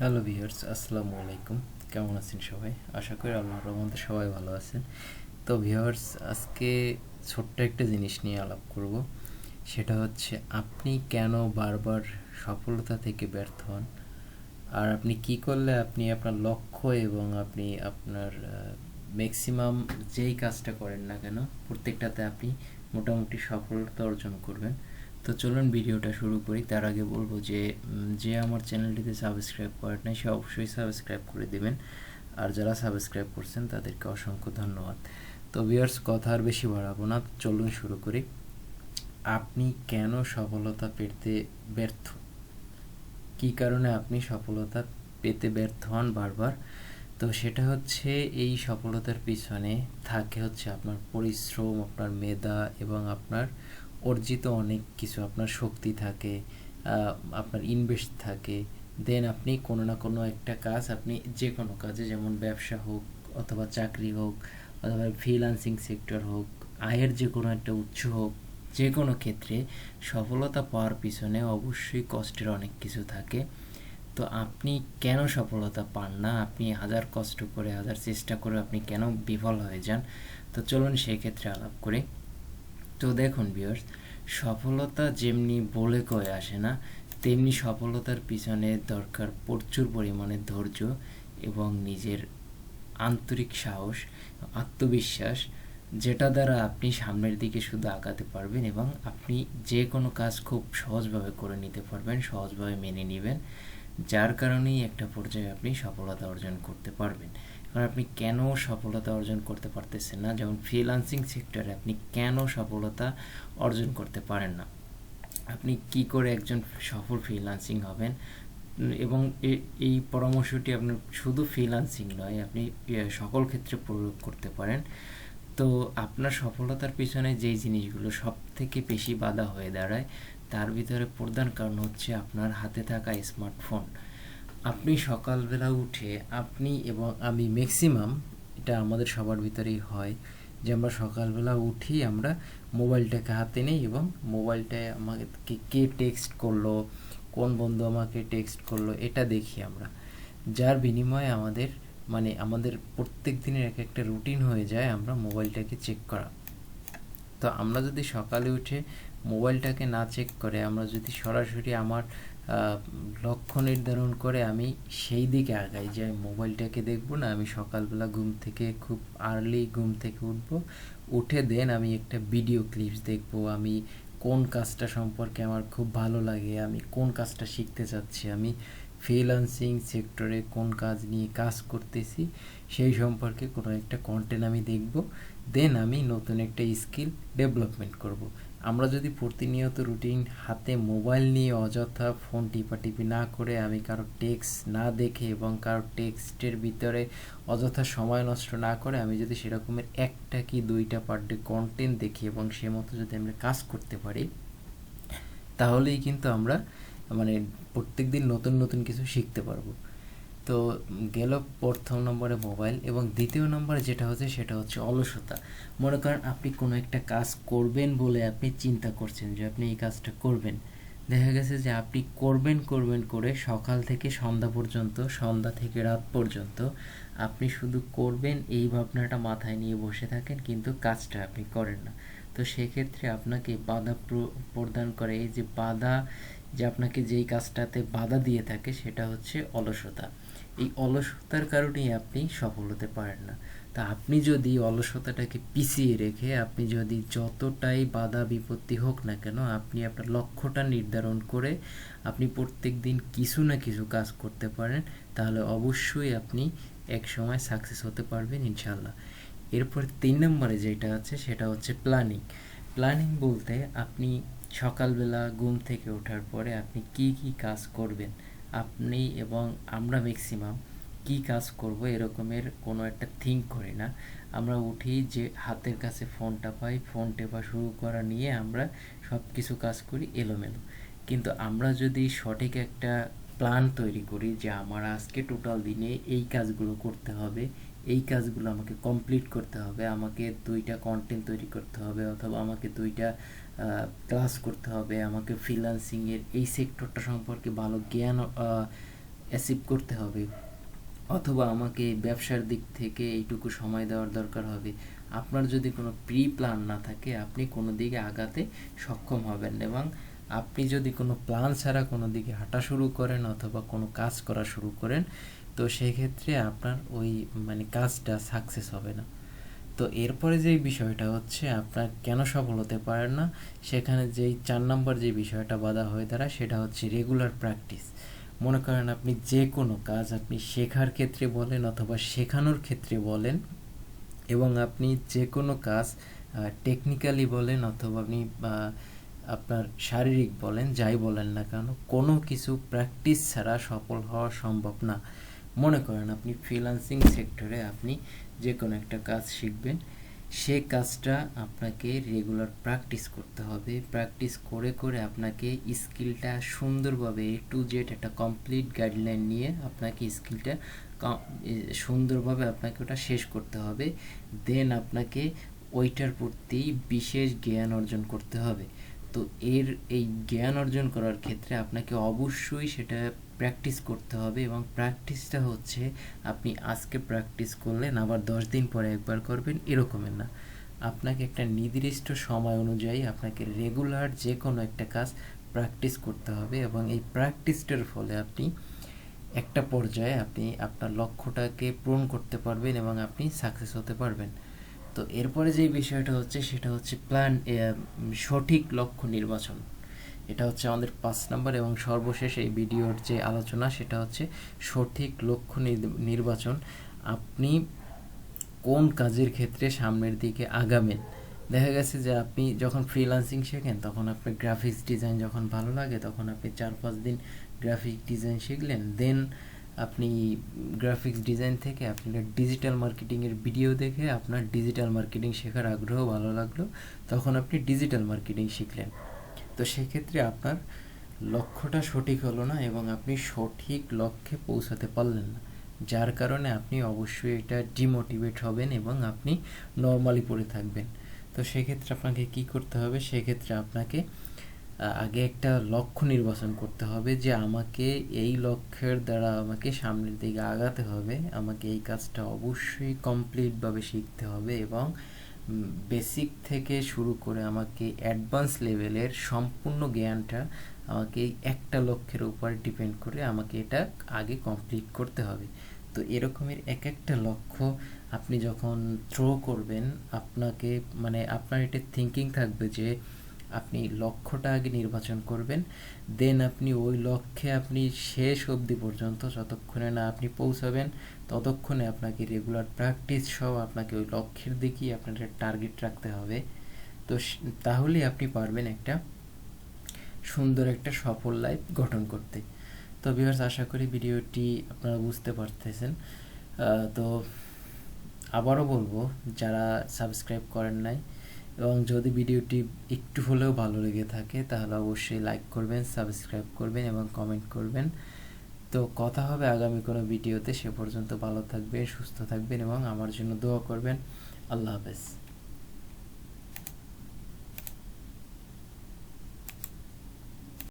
Hello viewers, আসসালামু আলাইকুম। কেমন আছেন সবাই? আশা করি আল্লাহর রহমতে সবাই ভালো আছেন। তো ভিউয়ার্স, আজকে ছোট্ট একটা জিনিস নিয়ে আলাপ করব। সেটা হচ্ছে আপনি কেন বারবার সফলতা থেকে ব্যর্থ হন, আর আপনি কি করলে আপনি আপনার লক্ষ্য এবং আপনি আপনার ম্যাক্সিমাম যেই কাজটা করেন না কেন প্রত্যেকটাতে আপনি মোটামুটি সফলতা অর্জন করবেন। তো চলুন ভিডিওটা শুরু করি। তার আগে বলবো যে যে আমার চ্যানেলটিতে সাবস্ক্রাইব করেন নাই সে অবশ্যই সাবস্ক্রাইব করে দেবেন, আর যারা সাবস্ক্রাইব করছেন তাদেরকে অসংখ্য ধন্যবাদ। তো ভিউয়ার্স, কথা আর বেশি বাড়াবো না, চলুন শুরু করি। আপনি কেন সফলতা পেতে ব্যর্থ, কী কারণে আপনি সফলতা পেতে ব্যর্থ হন বারবার? তো সেটা হচ্ছে, এই সফলতার পিছনে থাকে হচ্ছে আপনার পরিশ্রম, আপনার মেধা এবং আপনার অর্জিত অনেক কিছু, আপনার শক্তি থাকে, আপনার ইনভেস্ট থাকে। দেন আপনি কোনো না কোনো একটা কাজ, আপনি যে কোনো কাজে, যেমন ব্যবসা হোক অথবা চাকরি হোক অথবা ফ্রিল্যান্সিং সেক্টর হোক, আয়ের যে কোনো একটা উৎস হোক, যে কোনো ক্ষেত্রে সফলতা পাওয়ার পিছনে অবশ্যই কষ্টের অনেক কিছু থাকে। তো আপনি কেন সফলতা পান না, আপনি হাজার কষ্ট করে হাজার চেষ্টা করে আপনি কেন বিফল হয়ে যান? তো চলুন সেই ক্ষেত্রে আলাপ করি। তো দেখুন ভিউয়ার্স, সফলতা যেমনি বলে কয়ে আসে না, তেমনি সফলতার পিছনে দরকার প্রচুর পরিমাণে ধৈর্য এবং নিজের আন্তরিক সাহস, আত্মবিশ্বাস, যেটা দ্বারা আপনি সামনের দিকে শুধু আগাতে পারবেন এবং আপনি যে কোনো কাজ খুব সহজভাবে করে নিতে পারবেন, সহজভাবে মেনে নেবেন, যার কারণেই একটা পর্যায়ে আপনি সফলতা অর্জন করতে পারবেন। এবার আপনি কেন সফলতা অর্জন করতে পারতেছেন না, যেমন ফ্রিল্যান্সিং সেক্টরে আপনি কেন সফলতা অর্জন করতে পারেন না, আপনি কি করে একজন সফল ফ্রিল্যান্সিং হবেন? এবং এই পরামর্শটি আপনার শুধু ফ্রিল্যান্সিং নয়, আপনি সকল ক্ষেত্রে প্রয়োগ করতে পারেন। তো আপনার সফলতার পিছনে যেই জিনিসগুলো সব থেকে বেশি বাধা হয়ে দাঁড়ায়, তার ভিতরে প্রধান কারণ হচ্ছে আপনার হাতে থাকা স্মার্টফোন। আপনি সকালবেলা উঠে, আপনি এবং আমি ম্যাক্সিমাম, এটা আমাদের সবার ভিতরেই হয় যে আমরা সকালবেলা উঠি, আমরা মোবাইলটাকে হাতে নিই এবং মোবাইলটায় আমাকে কে টেক্সট করলো, কোন বন্ধু আমাকে টেক্সট করলো, এটা দেখি আমরা। যার বিনিময়ে আমাদের প্রত্যেক দিনের এক একটা রুটিন হয়ে যায় আমরা মোবাইলটাকে চেক করা। তো আমরা যদি সকালে উঠে মোবাইলটাকে না চেক করে আমরা যদি সরাসরি আমার লক্ষ্য নির্ধারণ করে আমি সেই দিকে আগাই যে আমি মোবাইলটাকে দেখবো না, আমি সকালবেলা ঘুম থেকে খুব আর্লি ঘুম থেকে উঠবো, উঠে দেন আমি একটা ভিডিও ক্লিপস দেখবো, আমি কোন কাজটা সম্পর্কে আমার খুব ভালো লাগে, আমি কোন কাজটা শিখতে চাচ্ছি, আমি ফ্রিল্যান্সিং সেক্টরে কোন কাজ নিয়ে কাজ করতেছি সেই সম্পর্কে কোনো একটা কন্টেন্ট আমি দেখব, দেন আমি নতুন একটা স্কিল ডেভেলপমেন্ট করব। আমরা যদি প্রতিনিয়ত রুটিন হাতে মোবাইল নিয়ে অযথা ফোন টিপাটিপি না করে, আমি কারো টেক্সট না দেখে এবং কারো টেক্সটের ভিতরে অযথা সময় নষ্ট না করে, আমি যদি সেরকমের একটা কি দুইটা পার ডে কন্টেন্ট দেখি এবং সে মতো যদি আমরা কাজ করতে পারি, তাহলেই কিন্তু আমরা মানে প্রত্যেক দিন নতুন নতুন কিছু শিখতে পারবো। তো গেল প্রথম নম্বরে মোবাইল, এবং দ্বিতীয় নম্বরে যেটা হচ্ছে সেটা হচ্ছে অলসতা। মনে করেন আপনি কোনো একটা কাজ করবেন বলে আপনি চিন্তা করছেন যে আপনি এই কাজটা করবেন, দেখা গেছে যে আপনি করবেন করবেন করে সকাল থেকে সন্ধ্যা পর্যন্ত, সন্ধ্যা থেকে রাত পর্যন্ত আপনি শুধু করবেন এই ভাবনাটা মাথায় নিয়ে বসে থাকেন, কিন্তু কাজটা আপনি করেন না। তো সেক্ষেত্রে আপনাকে বাধা প্রদান করে, এই যে বাধা, যে আপনাকে যেই কাজটাতে বাধা দিয়ে থাকে সেটা হচ্ছে অলসতা। এই অলসতার কারণেই আপনি সফল হতে পারেন না। তা আপনি যদি অলসতাটাকে পিছিয়ে রেখে, আপনি যদি যতটাই বাধা বিপত্তি হোক না কেন, আপনি আপনার লক্ষ্যটা নির্ধারণ করে আপনি প্রত্যেক দিন কিছু না কিছু কাজ করতে পারেন, তাহলে অবশ্যই আপনি এক সময় সাকসেস হতে পারবেন ইনশাল্লাহ। এরপর 3 নম্বরে যেটা আছে সেটা হচ্ছে প্ল্যানিং। প্ল্যানিং বলতে আপনি সকালবেলা ঘুম থেকে ওঠার পরে আপনি কি কি কাজ করবেন, আপনি এবং আমরা ম্যাক্সিমাম কি কাজ করব এরকমের কোনো একটা থিঙ্ক করি না। আমরা উঠি, যে হাতের কাছে ফোনটা পাই, ফোন টেপা শুরু করা নিয়ে আমরা সব কিছু কাজ করি এলোমেলো। কিন্তু আমরা যদি সঠিক একটা প্ল্যান তৈরি করি যে আমার আজকে টোটাল দিনে এই কাজগুলো করতে হবে, এই কাজগুলো আমাকে কমপ্লিট করতে হবে, আমাকে 2টা কন্টেন্ট তৈরি করতে হবে অথবা আমাকে 2টা ক্লাস করতে হবে, আমাকে ফ্রিল্যান্সিংয়ের এই সেক্টরটা সম্পর্কে ভালো জ্ঞান অ্যাচিভ করতে হবে, অথবা আমাকে ব্যবসার দিক থেকে এইটুকু সময় দেওয়ার দরকার হবে। আপনার যদি কোনো প্রি প্ল্যান না থাকে আপনি কোনো দিকে আগাতে সক্ষম হবেন না, এবং আপনি যদি কোনো প্ল্যান ছাড়া কোনো দিকে হাঁটা শুরু করেন অথবা কোনো কাজ করা শুরু করেন, তো সেই ক্ষেত্রে আপনার ওই কাজটা সাকসেস হবে না। তো এরপরে যেই বিষয়টা হচ্ছে আপনার কেন সফল হতে পারেন না, সেখানে যেই 4 নম্বর যে বিষয়টা বাধা হয়ে দাঁড়ায় সেটা হচ্ছে রেগুলার প্র্যাকটিস। মনে করেন আপনি যে কোনো কাজ আপনি শেখার ক্ষেত্রে বলেন অথবা শেখানোর ক্ষেত্রে বলেন, এবং আপনি যে কোনো কাজ টেকনিক্যালি বলেন অথবা আপনি আপনার শারীরিক বলেন, যাই বলেন না কেন, কোনো কিছু প্র্যাকটিস ছাড়া সফল হওয়া সম্ভব না। মনে করেন আপনি ফ্রিল্যান্সিং সেক্টরে আপনি যে কোনো একটা কাজ শিখবেন, সে কাজটা আপনাকে রেগুলার প্র্যাকটিস করতে হবে। প্র্যাকটিস করে করে আপনাকে স্কিলটা সুন্দরভাবে A to Z একটা কমপ্লিট গাইডলাইন নিয়ে আপনাকে স্কিলটা সুন্দরভাবে আপনাকে ওটা শেষ করতে হবে। দেন আপনাকে ওইটার প্রতি বিশেষ জ্ঞান অর্জন করতে হবে। তো এই জ্ঞান অর্জন করার ক্ষেত্রে আপনাকে অবশ্যই সেটা প্র্যাকটিস করতে হবে, এবং প্র্যাকটিসটা হচ্ছে আপনি আজকে প্র্যাকটিস করলেন আবার 10 দিন পরে একবার করবেন এরকমের না। আপনাকে একটা নির্দিষ্ট সময় অনুযায়ী আপনাকে রেগুলার যে কোনো একটা কাজ প্র্যাকটিস করতে হবে, এবং এই প্র্যাকটিসটার ফলে আপনি একটা পর্যায়ে আপনি আপনার লক্ষ্যটাকে পূরণ করতে পারবেন এবং আপনি সাকসেস হতে পারবেন। তো এরপরে যে বিষয়টা হচ্ছে সেটা হচ্ছে সঠিক লক্ষ্য নির্বাচন। এটা হচ্ছে আমাদের 5 নম্বর এবং সর্বশেষ এই ভিডিওর যে আলোচনা সেটা হচ্ছে সঠিক লক্ষ্য নির্বাচন। আপনি কোন কাজের ক্ষেত্রে সামনের দিকে আগাবেন। দেখা গেছে যে আপনি যখন ফ্রিল্যান্সিং শেখেন তখন আপনার গ্রাফিক্স ডিজাইন যখন ভালো লাগে তখন আপনি 4-5 দিন গ্রাফিক ডিজাইন শিখলেন, দেন আপনি গ্রাফিক্স ডিজাইন থেকে আপনি ডিজিটাল মার্কেটিংয়ের ভিডিও দেখে আপনার ডিজিটাল মার্কেটিং শেখার আগ্রহ ভালো লাগলো, তখন আপনি ডিজিটাল মার্কেটিং শিখলেন। তো সেক্ষেত্রে আপনার লক্ষ্যটা সঠিক হলো না এবং আপনি সঠিক লক্ষ্যে পৌঁছাতে পারলেন না, যার কারণে আপনি অবশ্যই এটা ডিমোটিভেট হবেন এবং আপনি নর্মালি পড়ে থাকবেন। তো সেক্ষেত্রে আপনাকে কি করতে হবে, সেক্ষেত্রে আপনাকে আগে একটা লক্ষ্য নির্বাচন করতে হবে যে আমাকে এই লক্ষ্যের দ্বারা আমাকে সামনের দিকে আগাতে হবে, আমাকে এই কাজটা অবশ্যই কমপ্লিটভাবে শিখতে হবে, এবং বেসিক থেকে শুরু করে আমাকে অ্যাডভান্স লেভেলের সম্পূর্ণ জ্ঞানটা আমাকে একটা লক্ষ্যের উপর ডিপেন্ড করে আমাকে এটা আগে কমপ্লিট করতে হবে। তো এরকমের এক একটা লক্ষ্য আপনি যখন থ্রো করবেন, আপনাকে আপনার এটা থিঙ্কিং থাকবে যে আপনি লক্ষ্যটা আগে নির্বাচন করবেন, দেন আপনি ওই লক্ষ্যে আপনি শেষ অবধি পর্যন্ত যতক্ষণে না আপনি পৌঁছাবেন ততক্ষণে আপনাকে রেগুলার প্র্যাকটিস সহ আপনাকে ওই লক্ষ্যের দিকেই আপনার টার্গেট রাখতে হবে। তো তাহলেই আপনি পারবেন একটা সুন্দর একটা সফল লাইফ গঠন করতে। তো ভিউয়ার্স, আশা করি ভিডিওটি আপনারা বুঝতে পারতেছেন। তো আবারও বলবো, যারা সাবস্ক্রাইব করেন নাই এবং যদি ভিডিওটি একটু হলেও ভালো লেগে থাকে তাহলে অবশ্যই লাইক করবেন, সাবস্ক্রাইব করবেন এবং কমেন্ট করবেন। তো কথা হবে আগামী কোনো ভিডিওতে। সে পর্যন্ত ভালো থাকবেন, সুস্থ থাকবেন এবং আমার জন্য দোয়া করবেন। আল্লাহ হাফেজ।